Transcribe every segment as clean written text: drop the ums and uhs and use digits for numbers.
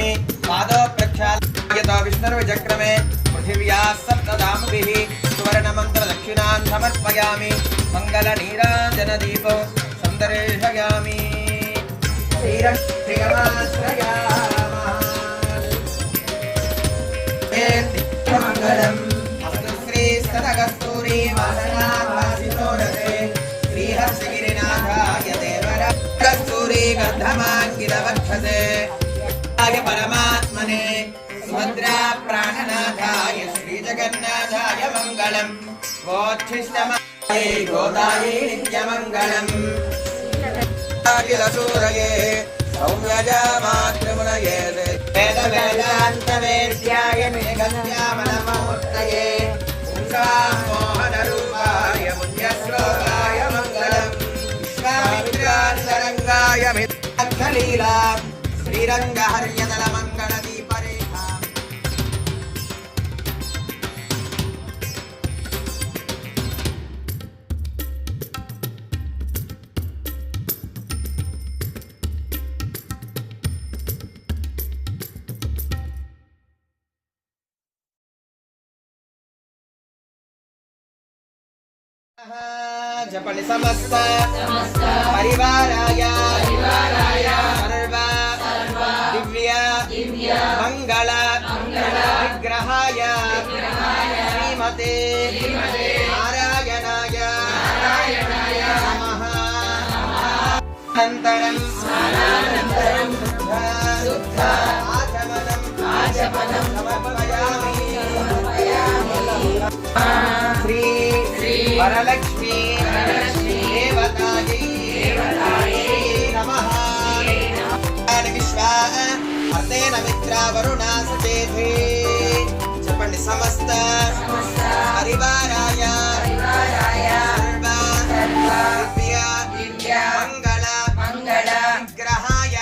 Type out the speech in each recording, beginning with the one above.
समर्पयामि पादो प्रक्षाल्यतो विष्णुर्विचक्रमे पृथिव्याः सप्तधामभिः सुवर्णमन्त्रदक्षिणान् समर्पयामि मङ्गलनीराजनदीपो सन्दर्शयामि मङ्गलम् अस्तु श्रीस्तनकस्तूरी वासनाभासितोरते श्रीहर्षगिरिनाथाय देवरा कस्तूरी गन्धमाङ्गिरवक्षसे परमात्मने सुभद्रा प्राणनाथाय श्रीजगन्नाथाय मङ्गलम् गोच्छिष्टमायै गोदायै नित्यमङ्गलम् अखिलसूरये सौम्यजा मातृमुनये वेदवेदान्तवेद्याय मेघश्यामलमूर्तये पुंसामोहनरूपाय पुण्यश्लोकाय मङ्गलम् विश्वामित्रान्तरङ्गाय मित्रलीला श्रीरङ्गहर्यदलमङ्गलदीपरेखा जपनि समस्त परिवाराय सर्व दिव्य मंगल विग्रहाय श्रीमते नारायणाय नमः अनन्तरं शुद्ध आचमनं समर्पयामि श्री वरलक्ष्मी देवतायै नमः विश्वा अर्तेन मित्रा वरुणा सचेते जपनि समस्त परिवाराय दिव्य मंगल विग्रहाय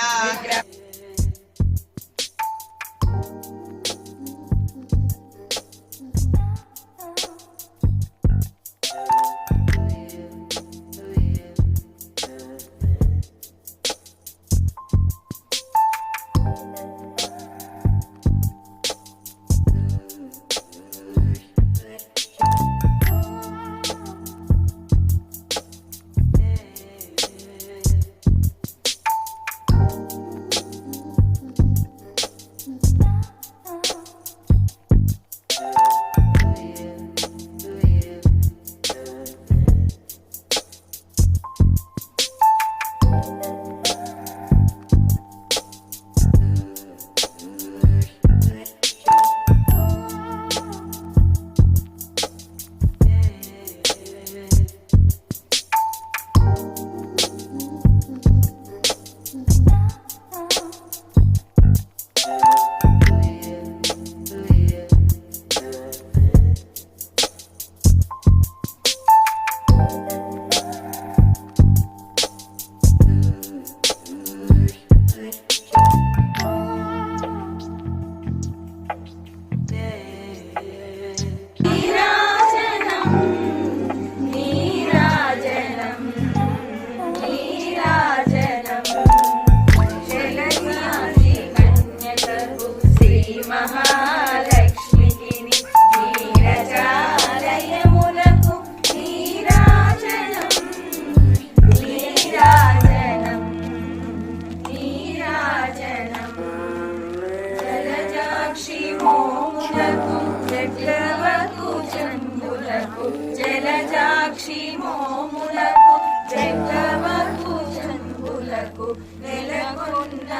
జలజాక్షి మోములకు జగవకు జంబులకు నెలకొన్న